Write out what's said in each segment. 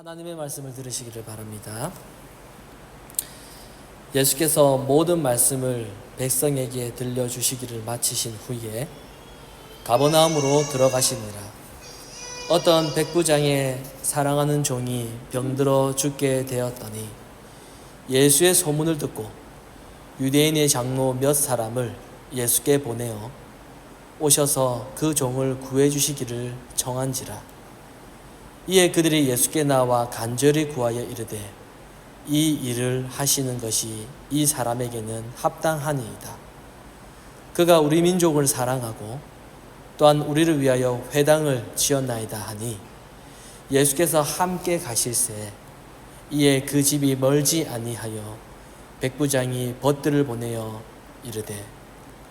하나님의 말씀을 들으시기를 바랍니다. 예수께서 모든 말씀을 백성에게 들려주시기를 마치신 후에 가버나움으로 들어가시니라. 어떤 백부장의 사랑하는 종이 병들어 죽게 되었더니 예수의 소문을 듣고 유대인의 장로 몇 사람을 예수께 보내어 오셔서 그 종을 구해 주시기를 청한지라. 이에 그들이 예수께 나와 간절히 구하여 이르되 이 일을 하시는 것이 이 사람에게는 합당하니이다. 그가 우리 민족을 사랑하고 또한 우리를 위하여 회당을 지었나이다 하니 예수께서 함께 가실새 이에 그 집이 멀지 아니하여 백부장이 벗들을 보내어 이르되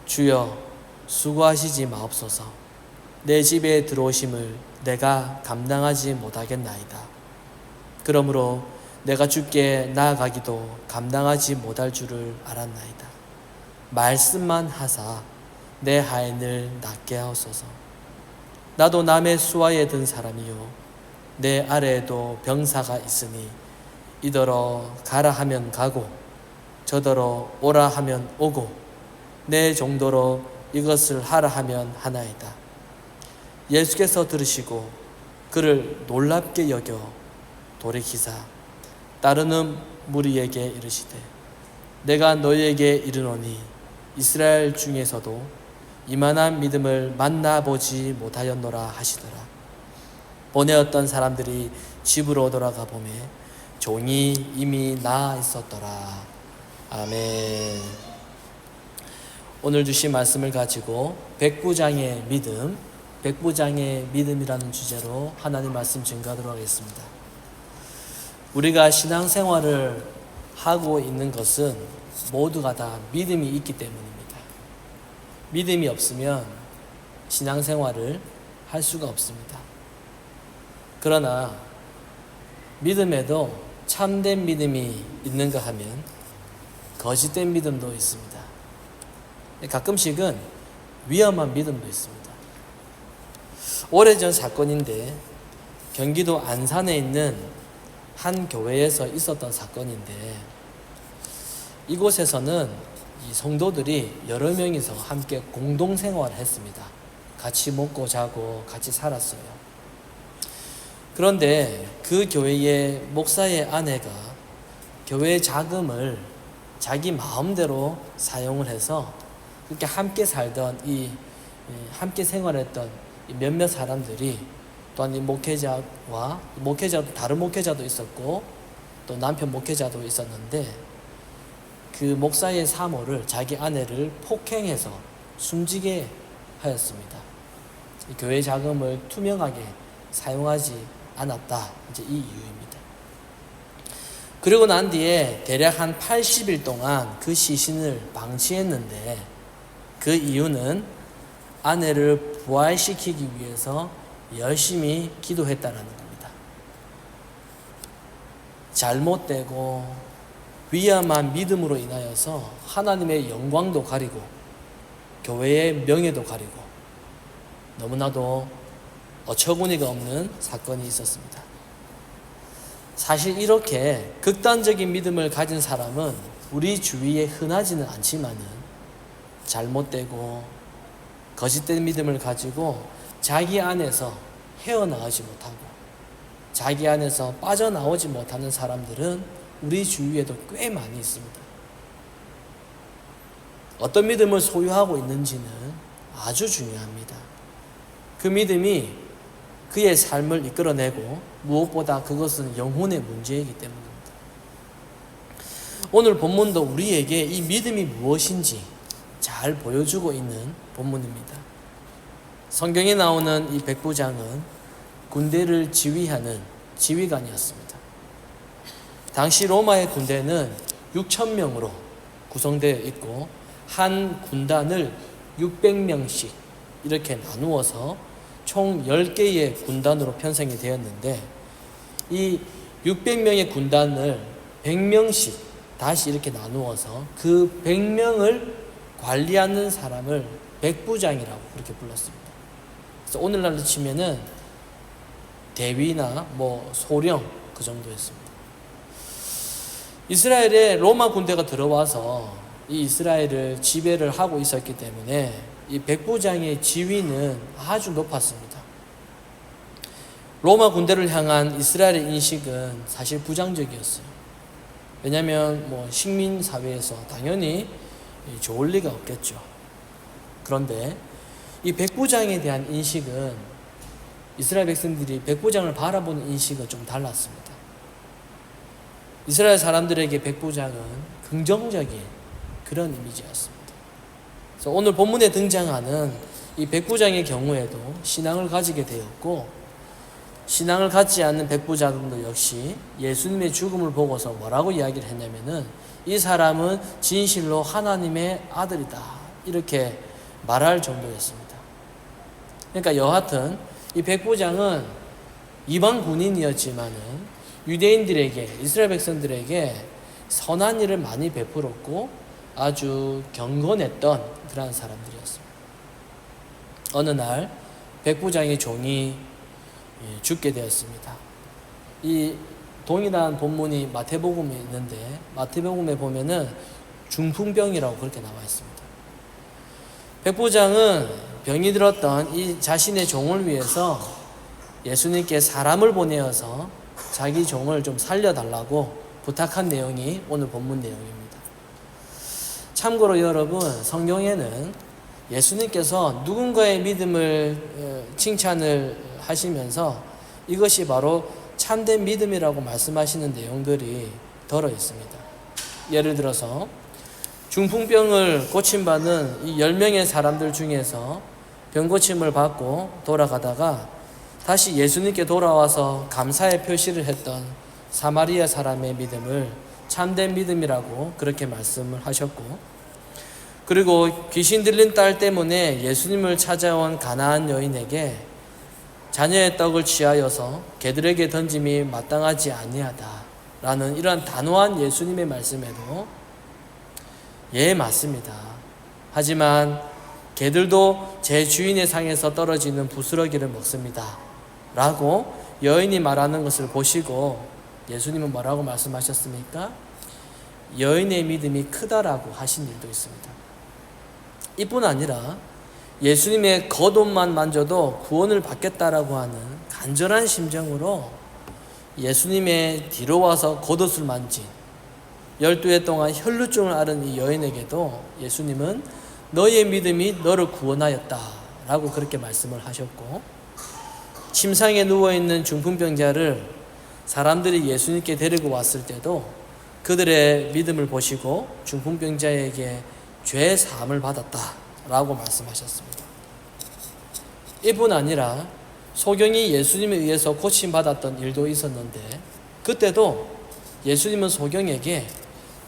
주여 수고하시지 마옵소서. 내 집에 들어오심을 내가 감당하지 못하겠나이다. 그러므로 내가 주께 나아가기도 감당하지 못할 줄을 알았나이다. 말씀만 하사 내 하인을 낫게 하옵소서. 나도 남의 수하에 든 사람이요 내 아래에도 병사가 있으니 이더러 가라 하면 가고 저더러 오라 하면 오고 내 정도로 이것을 하라 하면 하나이다. 예수께서 들으시고 그를 놀랍게 여겨 돌이키사 따르는 무리에게 이르시되 내가 너희에게 이르노니 이스라엘 중에서도 이만한 믿음을 만나보지 못하였노라 하시더라. 보내었던 사람들이 집으로 돌아가 보매 종이 이미 나아 있었더라. 아멘. 오늘 주신 말씀을 가지고 백부장의 믿음이라는 주제로 하나님 말씀 증거하도록 하겠습니다. 우리가 신앙생활을 하고 있는 것은 모두가 다 믿음이 있기 때문입니다. 믿음이 없으면 신앙생활을 할 수가 없습니다. 그러나 믿음에도 참된 믿음이 있는가 하면 거짓된 믿음도 있습니다. 가끔씩은 위험한 믿음도 있습니다. 오래전 사건인데 경기도 안산에 있는 한 교회에서 있었던 사건인데 이곳에서는 이 성도들이 여러 명이서 함께 공동생활을 했습니다. 같이 먹고 자고 같이 살았어요. 그런데 그 교회의 목사의 아내가 교회 자금을 자기 마음대로 사용을 해서 그렇게 함께 살던 함께 생활했던 몇몇 사람들이 또한 이 목회자도 다른 목회자도 있었고 또 남편 목회자도 있었는데 그 목사의 사모를 자기 아내를 폭행해서 숨지게 하였습니다. 이 교회 자금을 투명하게 사용하지 않았다. 이제 이 이유입니다. 그리고 난 뒤에 대략 한 80일 동안 그 시신을 방치했는데 그 이유는 아내를 부활시키기 위해서 열심히 기도했다는 겁니다. 잘못되고 위험한 믿음으로 인하여서 하나님의 영광도 가리고 교회의 명예도 가리고 너무나도 어처구니가 없는 사건이 있었습니다. 사실 이렇게 극단적인 믿음을 가진 사람은 우리 주위에 흔하지는 않지만은 잘못되고 거짓된 믿음을 가지고 자기 안에서 헤어나오지 못하고 자기 안에서 빠져나오지 못하는 사람들은 우리 주위에도 꽤 많이 있습니다. 어떤 믿음을 소유하고 있는지는 아주 중요합니다. 그 믿음이 그의 삶을 이끌어내고 무엇보다 그것은 영혼의 문제이기 때문입니다. 오늘 본문도 우리에게 이 믿음이 무엇인지 잘 보여주고 있는 본문입니다. 성경에 나오는 이 백부장은 군대를 지휘하는 지휘관이었습니다. 당시 로마의 군대는 6,000명으로 구성되어 있고 한 군단을 600명씩 이렇게 나누어서 총 10개의 군단으로 편성이 되었는데 이 600명의 군단을 100명씩 다시 이렇게 나누어서 그 100명을 관리하는 사람을 백부장이라고 그렇게 불렀습니다. 그래서 오늘날로 치면은 대위나 소령 그 정도였습니다. 이스라엘에 로마 군대가 들어와서 이 이스라엘을 지배를 하고 있었기 때문에 이 백부장의 지위는 아주 높았습니다. 로마 군대를 향한 이스라엘의 인식은 사실 부정적이었어요. 왜냐하면 식민 사회에서 당연히 좋을 리가 없겠죠. 그런데 이 백부장에 대한 인식은 이스라엘 백성들이 백부장을 바라보는 인식은 좀 달랐습니다. 이스라엘 사람들에게 백부장은 긍정적인 그런 이미지였습니다. 그래서 오늘 본문에 등장하는 이 백부장의 경우에도 신앙을 가지게 되었고, 신앙을 갖지 않는 백부장도 역시 예수님의 죽음을 보고서 뭐라고 이야기를 했냐면은 이 사람은 진실로 하나님의 아들이다, 이렇게 말할 정도였습니다. 그러니까 여하튼 이 백부장은 이방 군인이었지만은 유대인들에게, 이스라엘 백성들에게 선한 일을 많이 베풀었고 아주 경건했던 그런 사람들이었습니다. 어느 날 백부장의 종이 죽게 되었습니다. 이 동일한 본문이 마태복음에 있는데 마태복음에 보면은 중풍병이라고 그렇게 나와 있습니다. 백부장은 병이 들었던 이 자신의 종을 위해서 예수님께 사람을 보내어서 자기 종을 좀 살려달라고 부탁한 내용이 오늘 본문 내용입니다. 참고로 여러분, 성경에는 예수님께서 누군가의 믿음을 칭찬을 하시면서 이것이 바로 참된 믿음이라고 말씀하시는 내용들이 들어 있습니다. 예를 들어서 중풍병을 고침받은 이 10명의 사람들 중에서 병고침을 받고 돌아가다가 다시 예수님께 돌아와서 감사의 표시를 했던 사마리아 사람의 믿음을 참된 믿음이라고 그렇게 말씀을 하셨고, 그리고 귀신 들린 딸 때문에 예수님을 찾아온 가나안 여인에게 자녀의 떡을 취하여서 개들에게 던짐이 마땅하지 아니하다라는 이런 단호한 예수님의 말씀에도 예, 맞습니다. 하지만 개들도 제 주인의 상에서 떨어지는 부스러기를 먹습니다 라고 여인이 말하는 것을 보시고 예수님은 뭐라고 말씀하셨습니까? 여인의 믿음이 크다라고 하신 일도 있습니다. 이뿐 아니라 예수님의 겉옷만 만져도 구원을 받겠다라고 하는 간절한 심정으로 예수님의 뒤로 와서 겉옷을 만진 12해 동안 혈루증을 앓은 이 여인에게도 예수님은 너의 믿음이 너를 구원하였다 라고 그렇게 말씀을 하셨고, 침상에 누워있는 중풍병자를 사람들이 예수님께 데리고 왔을 때도 그들의 믿음을 보시고 중풍병자에게 죄 사함을 받았다 라고 말씀하셨습니다. 이뿐 아니라 소경이 예수님에 의해서 고침받았던 일도 있었는데, 그때도 예수님은 소경에게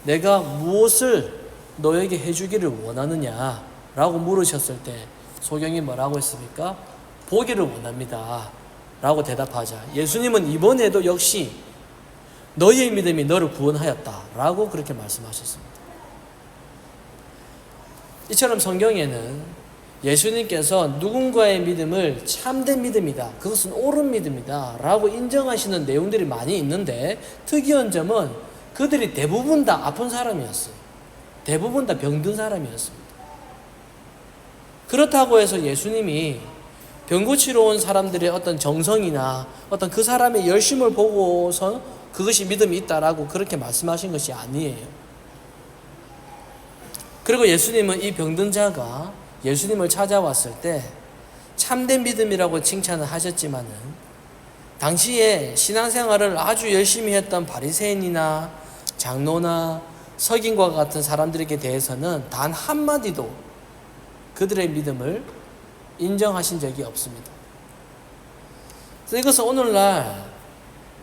내가 무엇을 너에게 해주기를 원하느냐 라고 물으셨을 때 소경이 뭐라고 했습니까? 보기를 원합니다 라고 대답하자 예수님은 이번에도 역시 너의 믿음이 너를 구원하였다 라고 그렇게 말씀하셨습니다. 이처럼 성경에는 예수님께서 누군가의 믿음을 참된 믿음이다, 그것은 옳은 믿음이다 라고 인정하시는 내용들이 많이 있는데, 특이한 점은 그들이 대부분 다 아픈 사람이었어요. 대부분 다 병든 사람이었습니다. 그렇다고 해서 예수님이 병 고치러 온 사람들의 어떤 정성이나 어떤 그 사람의 열심을 보고서 그것이 믿음이 있다라고 그렇게 말씀하신 것이 아니에요. 그리고 예수님은 이 병든 자가 예수님을 찾아왔을 때 참된 믿음이라고 칭찬을 하셨지만은 당시에 신앙생활을 아주 열심히 했던 바리새인이나 장로나 서긴과 같은 사람들에게 대해서는 단 한마디도 그들의 믿음을 인정하신 적이 없습니다. 그래서 이것은 오늘날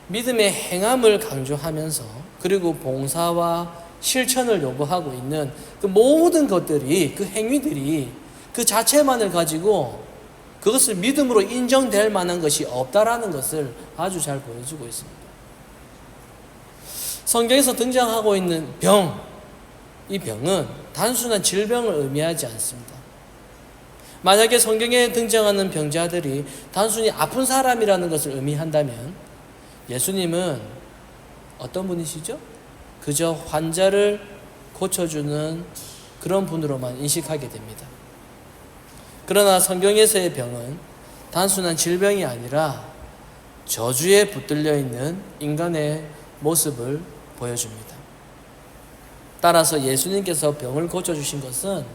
믿음의 행함을 강조하면서 그리고 봉사와 실천을 요구하고 있는 그 모든 것들이, 그 행위들이 그 자체만을 가지고 그것을 믿음으로 인정될 만한 것이 없다라는 것을 아주 잘 보여주고 있습니다. 성경에서 등장하고 있는 병, 이 병은 단순한 질병을 의미하지 않습니다. 만약에 성경에 등장하는 병자들이 단순히 아픈 사람이라는 것을 의미한다면 예수님은 어떤 분이시죠? 그저 환자를 고쳐주는 그런 분으로만 인식하게 됩니다. 그러나 성경에서의 병은 단순한 질병이 아니라 저주에 붙들려 있는 인간의 모습을 보여줍니다. 따라서 예수님께서 병을 고쳐주신 것은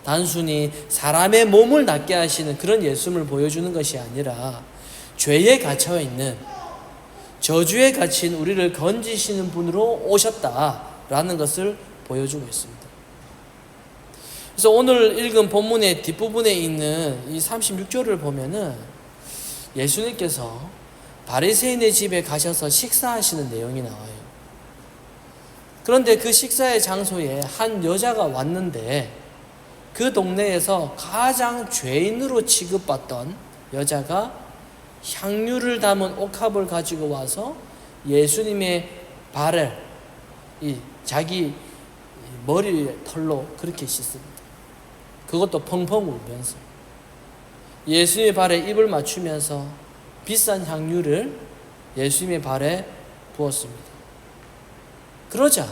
단순히 사람의 몸을 낫게 하시는 그런 예수님을 보여주는 것이 아니라 죄에 갇혀 있는, 저주에 갇힌 우리를 건지시는 분으로 오셨다라는 것을 보여주고 있습니다. 그래서 오늘 읽은 본문의 뒷부분에 있는 이 36절을 보면은 예수님께서 바리새인의 집에 가셔서 식사하시는 내용이 나와요. 그런데 그 식사의 장소에 한 여자가 왔는데 그 동네에서 가장 죄인으로 취급받던 여자가 향유를 담은 옥합을 가지고 와서 예수님의 발을 자기 머리 털로 그렇게 씻습니다. 그것도 펑펑 울면서 예수님의 발에 입을 맞추면서 비싼 향유를 예수님의 발에 부었습니다. 그러자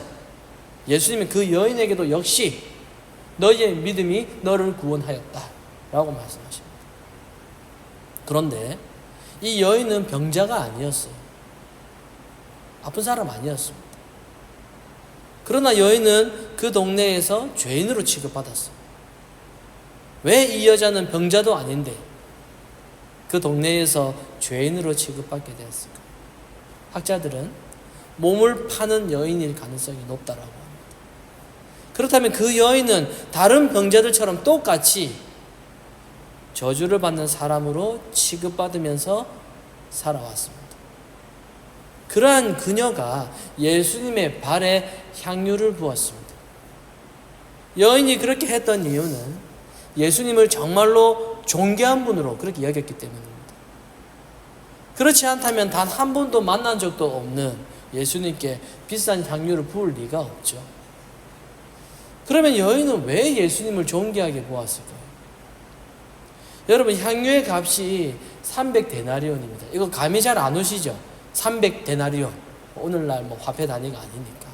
예수님은 그 여인에게도 역시 너희의 믿음이 너를 구원하였다 라고 말씀하십니다. 그런데 이 여인은 병자가 아니었어요. 아픈 사람 아니었습니다. 그러나 여인은 그 동네에서 죄인으로 취급받았어요. 왜 이 여자는 병자도 아닌데 그 동네에서 죄인으로 취급받게 되었을까? 학자들은 몸을 파는 여인일 가능성이 높다라고 합니다. 그렇다면 그 여인은 다른 병자들처럼 똑같이 저주를 받는 사람으로 취급받으면서 살아왔습니다. 그러한 그녀가 예수님의 발에 향유를 부었습니다. 여인이 그렇게 했던 이유는 예수님을 정말로 존귀한 분으로 그렇게 여겼기 때문입니다. 그렇지 않다면 단 한 번도 만난 적도 없는 예수님께 비싼 향유를 부을 리가 없죠. 그러면 여인은 왜 예수님을 존귀하게 보았을까요? 여러분, 향유의 값이 300데나리온입니다. 이거 감이 잘 안 오시죠? 300데나리온. 오늘날 화폐 단위가 아니니까.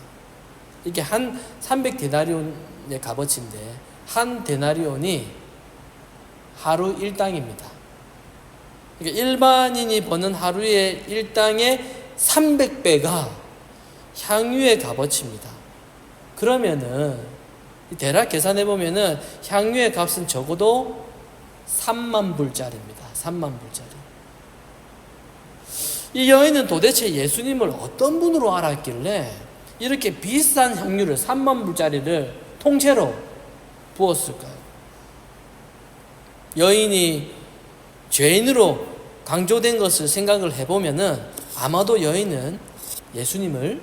이게 한 300데나리온의 값어치인데 한 데나리온이 하루 일당입니다. 그러니까 일반인이 버는 하루의 일당의 300배가 향유의 값어치입니다. 그러면은 대략 계산해 보면은 향유의 값은 적어도 3만 불짜리입니다. 3만 불짜리. 이 여인은 도대체 예수님을 어떤 분으로 알았길래 이렇게 비싼 향유를 3만 불짜리를 통째로 부었을까요? 여인이 죄인으로 강조된 것을 생각을 해보면은 아마도 여인은 예수님을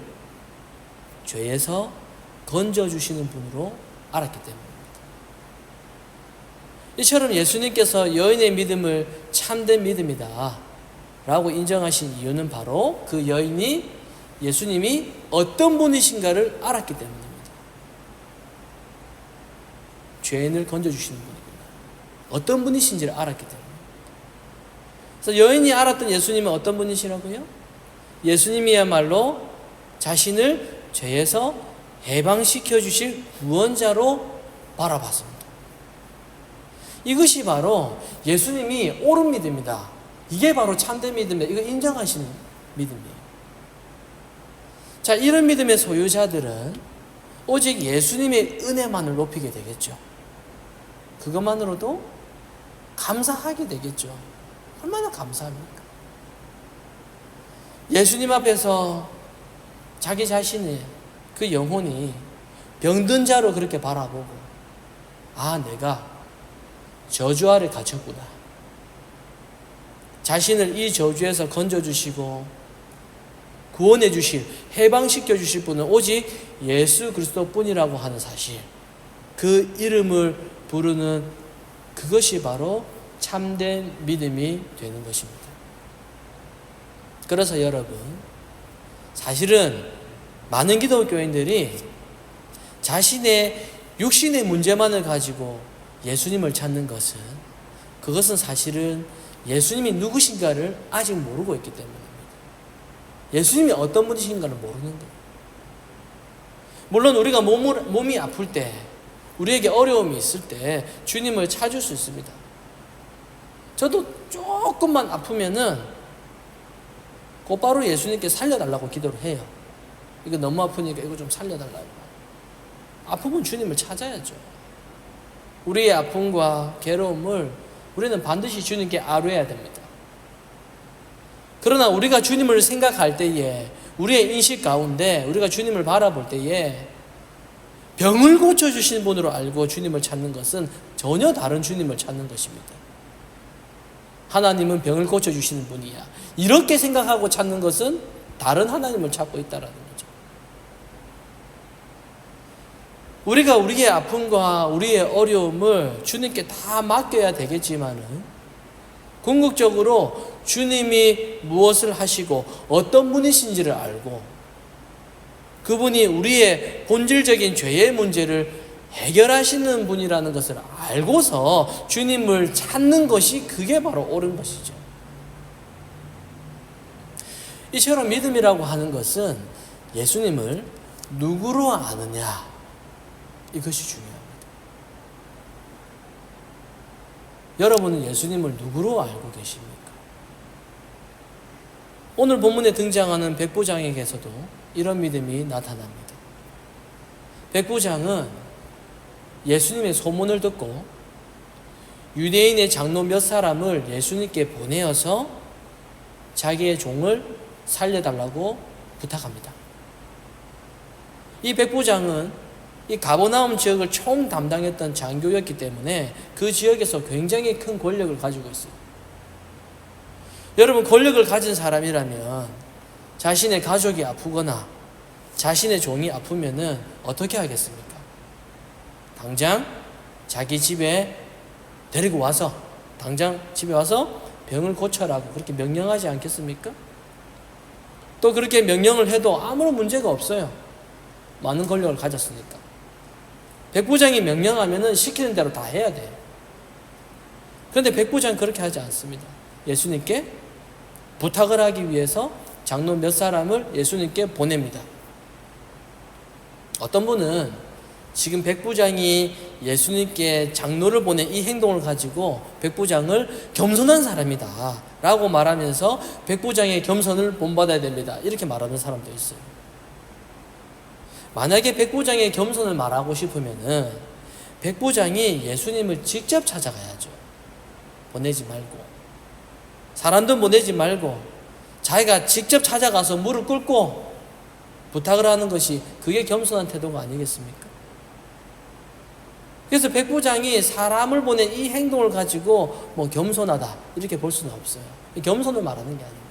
죄에서 건져주시는 분으로 알았기 때문입니다. 이처럼 예수님께서 여인의 믿음을 참된 믿음이다 라고 인정하신 이유는 바로 그 여인이 예수님이 어떤 분이신가를 알았기 때문입니다. 죄인을 건져주시는 분입니다. 어떤 분이신지를 알았기 때문입니다. 그래서 여인이 알았던 예수님은 어떤 분이시라고요? 예수님이야말로 자신을 죄에서 해방시켜 주실 구원자로 바라봤습니다. 이것이 바로 예수님이 옳은 믿음이다. 이게 바로 참된 믿음이다. 이거 인정하시는 믿음이에요. 자, 이런 믿음의 소유자들은 오직 예수님의 은혜만을 높이게 되겠죠. 그것만으로도 감사하게 되겠죠. 얼마나 감사합니까? 예수님 앞에서 자기 자신의 그 영혼이 병든 자로 그렇게 바라보고, 아, 내가 저주 아래 갇혔구나. 자신을 이 저주에서 건져주시고 구원해 주실, 해방시켜 주실 분은 오직 예수 그리스도 뿐이라고 하는 사실, 그 이름을 부르는 그것이 바로 참된 믿음이 되는 것입니다. 그래서 여러분, 사실은 많은 기독교인들이 자신의 육신의 문제만을 가지고 예수님을 찾는 것은, 그것은 사실은 예수님이 누구신가를 아직 모르고 있기 때문입니다. 예수님이 어떤 분이신가를 모르는 거예요. 물론 우리가 몸이 아플 때, 우리에게 어려움이 있을 때 주님을 찾을 수 있습니다. 저도 조금만 아프면은 곧바로 예수님께 살려달라고 기도를 해요. 이거 너무 아프니까 이거 좀 살려달라고. 아프면 주님을 찾아야죠. 우리의 아픔과 괴로움을 우리는 반드시 주님께 아뢰어야 됩니다. 그러나 우리가 주님을 생각할 때에, 우리의 인식 가운데 우리가 주님을 바라볼 때에 병을 고쳐주시는 분으로 알고 주님을 찾는 것은 전혀 다른 주님을 찾는 것입니다. 하나님은 병을 고쳐주시는 분이야, 이렇게 생각하고 찾는 것은 다른 하나님을 찾고 있다는 거죠. 우리가 우리의 아픔과 우리의 어려움을 주님께 다 맡겨야 되겠지만은 궁극적으로 주님이 무엇을 하시고 어떤 분이신지를 알고 그분이 우리의 본질적인 죄의 문제를 해결하시는 분이라는 것을 알고서 주님을 찾는 것이, 그게 바로 옳은 것이죠. 이처럼 믿음이라고 하는 것은 예수님을 누구로 아느냐, 이것이 중요합니다. 여러분은 예수님을 누구로 알고 계십니까? 오늘 본문에 등장하는 백부장에게서도 이런 믿음이 나타납니다. 백부장은 예수님의 소문을 듣고 유대인의 장로 몇 사람을 예수님께 보내어서 자기의 종을 살려달라고 부탁합니다. 이 백부장은 이 가버나움 지역을 총 담당했던 장교였기 때문에 그 지역에서 굉장히 큰 권력을 가지고 있어요. 여러분, 권력을 가진 사람이라면 자신의 가족이 아프거나 자신의 종이 아프면은 어떻게 하겠습니까? 당장 자기 집에 데리고 와서, 당장 집에 와서 병을 고쳐라고 그렇게 명령하지 않겠습니까? 또 그렇게 명령을 해도 아무런 문제가 없어요. 많은 권력을 가졌으니까. 백부장이 명령하면은 시키는 대로 다 해야 돼요. 그런데 백부장은 그렇게 하지 않습니다. 예수님께 부탁을 하기 위해서 장로 몇 사람을 예수님께 보냅니다. 어떤 분은 지금 백부장이 예수님께 장로를 보낸 이 행동을 가지고 백부장을 겸손한 사람이다 라고 말하면서 백부장의 겸손을 본받아야 됩니다, 이렇게 말하는 사람도 있어요. 만약에 백부장의 겸손을 말하고 싶으면은 백부장이 예수님을 직접 찾아가야죠. 보내지 말고, 사람도 보내지 말고 자기가 직접 찾아가서 무릎 꿇고 부탁을 하는 것이, 그게 겸손한 태도가 아니겠습니까? 그래서 백부장이 사람을 보낸 이 행동을 가지고 뭐 겸손하다 이렇게 볼 수는 없어요. 겸손을 말하는 게 아닙니다.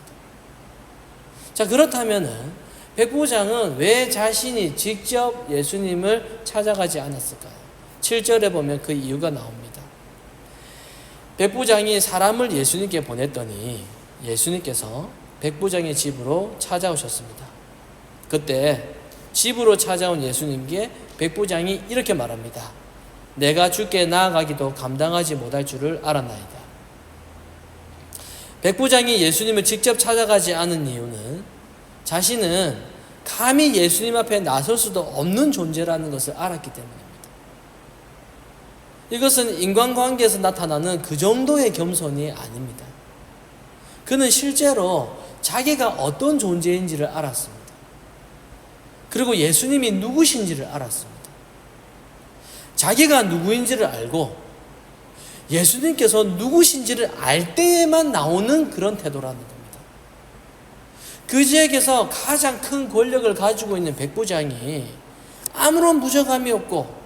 자, 그렇다면은 백부장은 왜 자신이 직접 예수님을 찾아가지 않았을까요? 7절에 보면 그 이유가 나옵니다. 백부장이 사람을 예수님께 보냈더니 예수님께서 백부장의 집으로 찾아오셨습니다. 그때 집으로 찾아온 예수님께 백부장이 이렇게 말합니다. 내가 주께 나아가기도 감당하지 못할 줄을 알았나이다. 백부장이 예수님을 직접 찾아가지 않은 이유는 자신은 감히 예수님 앞에 나설 수도 없는 존재라는 것을 알았기 때문입니다. 이것은 인간관계에서 나타나는 그 정도의 겸손이 아닙니다. 그는 실제로 자기가 어떤 존재인지를 알았습니다. 그리고 예수님이 누구신지를 알았습니다. 자기가 누구인지를 알고 예수님께서 누구신지를 알 때에만 나오는 그런 태도라는 겁니다. 그 지역에서 가장 큰 권력을 가지고 있는 백부장이 아무런 부족함이 없고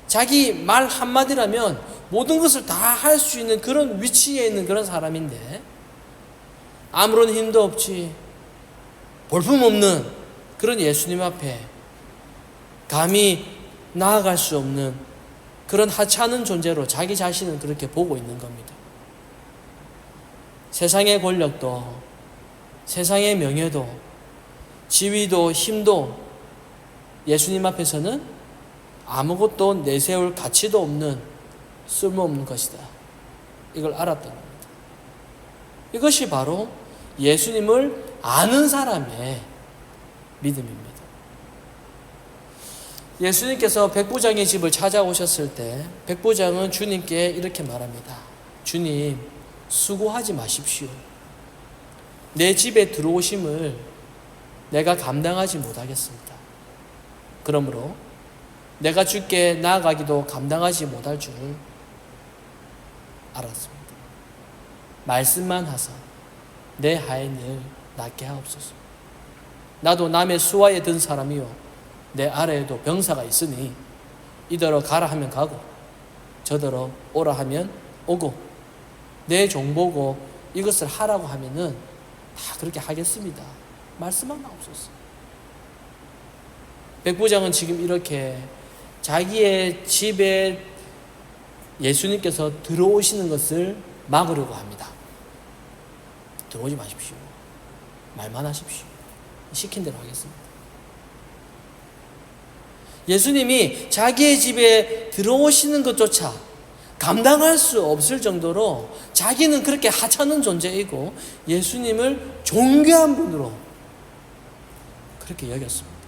자기 말 한마디라면 모든 것을 다 할 수 있는 그런 위치에 있는 그런 사람인데 아무런 힘도 없지, 볼품없는 그런 예수님 앞에 감히 나아갈 수 없는 그런 하찮은 존재로 자기 자신을 그렇게 보고 있는 겁니다. 세상의 권력도, 세상의 명예도, 지위도, 힘도 예수님 앞에서는 아무것도 내세울 가치도 없는 쓸모없는 것이다, 이걸 알았던 겁니다. 이것이 바로 예수님을 아는 사람의 믿음입니다. 예수님께서 백부장의 집을 찾아오셨을 때 백부장은 주님께 이렇게 말합니다. 주님, 수고하지 마십시오. 내 집에 들어오심을 내가 감당하지 못하겠습니다. 그러므로 내가 주께 나아가기도 감당하지 못할 줄 알았습니다. 말씀만 하사 내 하인을 낫게 하옵소서. 나도 남의 수하에 든 사람이요 내 아래에도 병사가 있으니 이더러 가라 하면 가고 저더러 오라 하면 오고 내 종 보고 이것을 하라고 하면은 다 그렇게 하겠습니다. 말씀만 하옵소서. 백부장은 지금 이렇게 자기의 집에 예수님께서 들어오시는 것을 막으려고 합니다. 들어오지 마십시오. 말만 하십시오. 시킨 대로 하겠습니다. 예수님이 자기의 집에 들어오시는 것조차 감당할 수 없을 정도로 자기는 그렇게 하찮은 존재이고 예수님을 존귀한 분으로 그렇게 여겼습니다.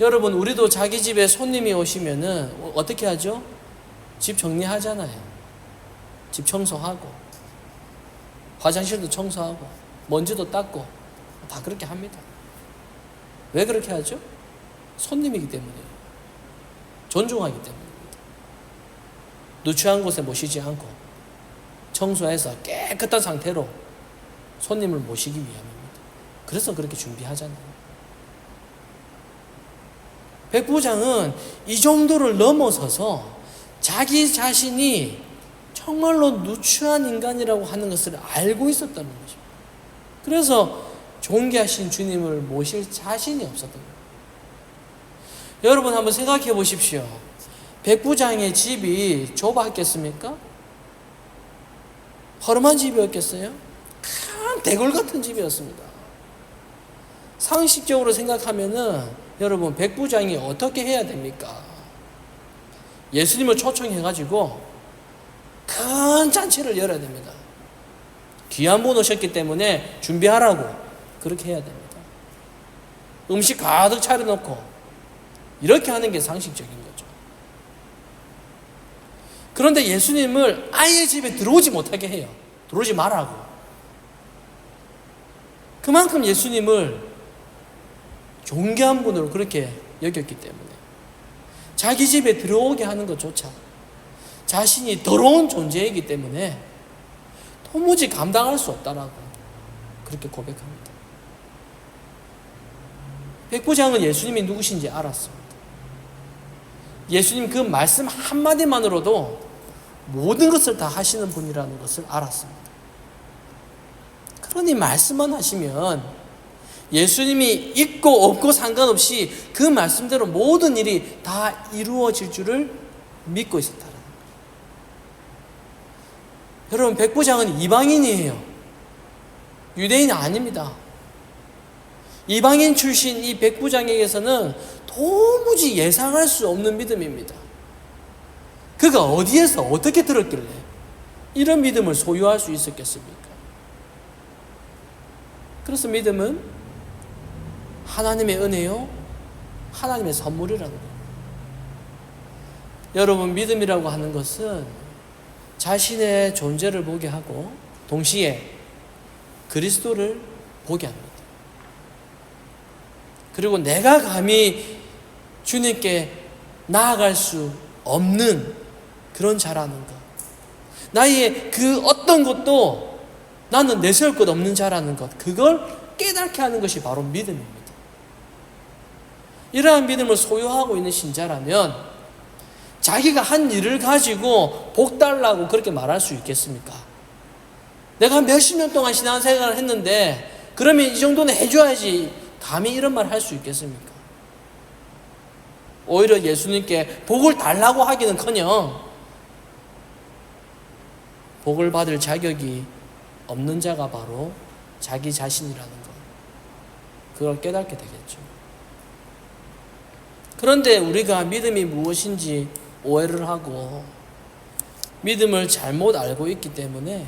여러분, 우리도 자기 집에 손님이 오시면은 어떻게 하죠? 집 정리하잖아요. 집 청소하고 화장실도 청소하고 먼지도 닦고 다 그렇게 합니다. 왜 그렇게 하죠? 손님이기 때문이에요. 존중하기 때문입니다. 누추한 곳에 모시지 않고 청소해서 깨끗한 상태로 손님을 모시기 위함입니다. 그래서 그렇게 준비하잖아요. 백부장은 이 정도를 넘어서서 자기 자신이 정말로 누추한 인간이라고 하는 것을 알고 있었다는 것입니다. 그래서 존귀하신 주님을 모실 자신이 없었던 거예요. 여러분 한번 생각해 보십시오. 백부장의 집이 좁았겠습니까? 허름한 집이었겠어요? 큰 대궐 같은 집이었습니다. 상식적으로 생각하면은 여러분 백부장이 어떻게 해야 됩니까? 예수님을 초청해가지고 큰 잔치를 열어야 됩니다. 귀한 분 오셨기 때문에 준비하라고 그렇게 해야 됩니다. 음식 가득 차려놓고 이렇게 하는 게 상식적인 거죠. 그런데 예수님을 아예 집에 들어오지 못하게 해요. 들어오지 말라고. 그만큼 예수님을 존귀한 분으로 그렇게 여겼기 때문에 자기 집에 들어오게 하는 것조차 자신이 더러운 존재이기 때문에 도무지 감당할 수 없다라고 그렇게 고백합니다. 백부장은 예수님이 누구신지 알았습니다. 예수님 그 말씀 한마디만으로도 모든 것을 다 하시는 분이라는 것을 알았습니다. 그러니 말씀만 하시면 예수님이 있고 없고 상관없이 그 말씀대로 모든 일이 다 이루어질 줄을 믿고 있었다는 거예요. 여러분, 백부장은 이방인이에요. 유대인이 아닙니다. 이방인 출신 이 백부장에게서는 도무지 예상할 수 없는 믿음입니다. 그가 어디에서 어떻게 들었길래 이런 믿음을 소유할 수 있었겠습니까? 그래서 믿음은 하나님의 은혜요, 하나님의 선물이라는 거예요. 여러분, 믿음이라고 하는 것은 자신의 존재를 보게 하고 동시에 그리스도를 보게 합니다. 그리고 내가 감히 주님께 나아갈 수 없는 그런 자라는 것, 나의 그 어떤 것도 나는 내세울 것 없는 자라는 것, 그걸 깨닫게 하는 것이 바로 믿음입니다. 이러한 믿음을 소유하고 있는 신자라면 자기가 한 일을 가지고 복 달라고 그렇게 말할 수 있겠습니까? 내가 몇십 년 동안 신앙생활을 했는데 그러면 이 정도는 해줘야지, 감히 이런 말 할 수 있겠습니까? 오히려 예수님께 복을 달라고 하기는커녕 복을 받을 자격이 없는 자가 바로 자기 자신이라는 것, 그걸 깨닫게 되겠죠. 그런데 우리가 믿음이 무엇인지 오해를 하고 믿음을 잘못 알고 있기 때문에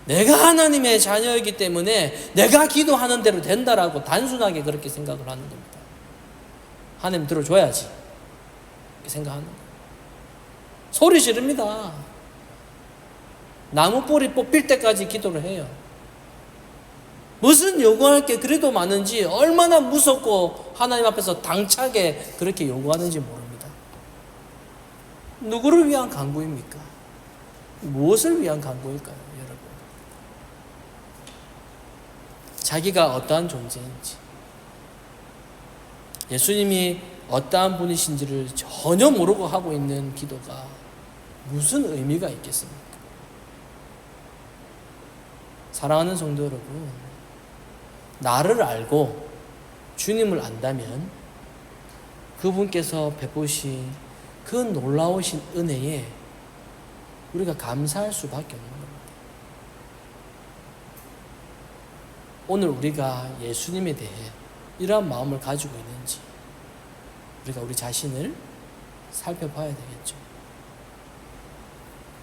내가 하나님의 자녀이기 때문에 내가 기도하는 대로 된다라고 단순하게 그렇게 생각을 하는 겁니다. 하나님 들어줘야지 이렇게 생각하는 거예요. 소리 지릅니다. 나무 뿌리 뽑힐 때까지 기도를 해요. 무슨 요구할 게 그래도 많은지, 얼마나 무섭고 하나님 앞에서 당차게 그렇게 요구하는지 모릅니다. 누구를 위한 간구입니까? 무엇을 위한 간구일까요, 여러분? 자기가 어떠한 존재인지, 예수님이 어떠한 분이신지를 전혀 모르고 하고 있는 기도가 무슨 의미가 있겠습니까? 사랑하는 성도 여러분, 나를 알고 주님을 안다면 그분께서 베푸신 그 놀라우신 은혜에 우리가 감사할 수밖에 없는 겁니다. 오늘 우리가 예수님에 대해 이러한 마음을 가지고 있는지 우리가 우리 자신을 살펴봐야 되겠죠.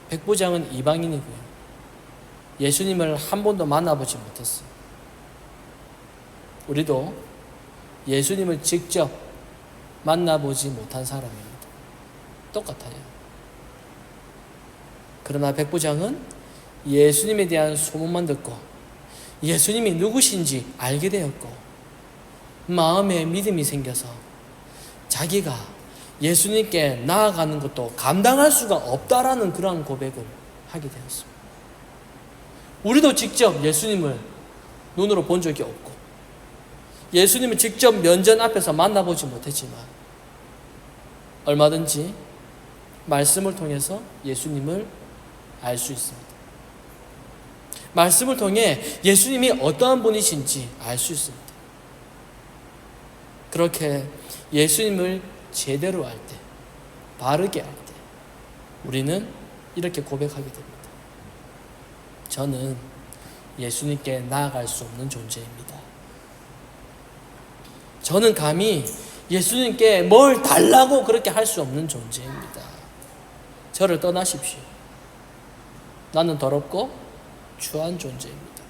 백부장은 이방인이고요. 예수님을 한 번도 만나보지 못했어요. 우리도 예수님을 직접 만나보지 못한 사람입니다. 똑같아요. 그러나 백부장은 예수님에 대한 소문만 듣고 예수님이 누구신지 알게 되었고 마음에 믿음이 생겨서 자기가 예수님께 나아가는 것도 감당할 수가 없다라는 그러한 고백을 하게 되었습니다. 우리도 직접 예수님을 눈으로 본 적이 없고 예수님을 직접 면전 앞에서 만나보지 못했지만 얼마든지 말씀을 통해서 예수님을 알 수 있습니다. 말씀을 통해 예수님이 어떠한 분이신지 알 수 있습니다. 그렇게 예수님을 제대로 알 때, 바르게 알 때 우리는 이렇게 고백하게 됩니다. 저는 예수님께 나아갈 수 없는 존재입니다. 저는 감히 예수님께 뭘 달라고 그렇게 할 수 없는 존재입니다. 저를 떠나십시오. 나는 더럽고 추한 존재입니다.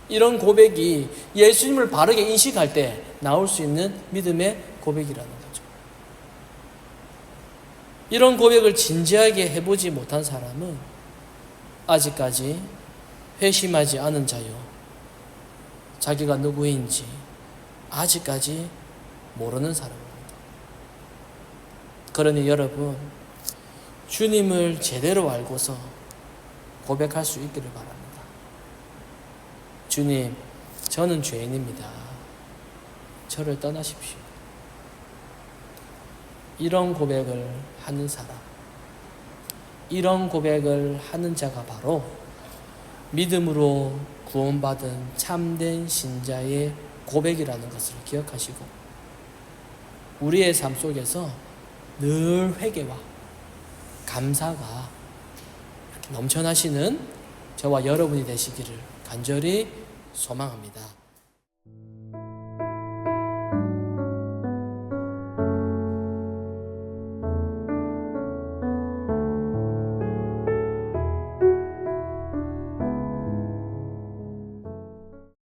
이런 고백이 예수님을 바르게 인식할 때 나올 수 있는 믿음의 고백이라는 거죠. 이런 고백을 진지하게 해보지 못한 사람은 아직까지 회심하지 않은 자요, 자기가 누구인지 아직까지 모르는 사람입니다. 그러니 여러분, 주님을 제대로 알고서 고백할 수 있기를 바랍니다. 주님, 저는 죄인입니다. 저를 떠나십시오. 이런 고백을 하는 사람, 이런 고백을 하는 자가 바로 믿음으로 구원받은 참된 신자의 고백이라는 것을 기억하시고 우리의 삶 속에서 늘 회개와 감사가 넘쳐나시는 저와 여러분이 되시기를 간절히 소망합니다.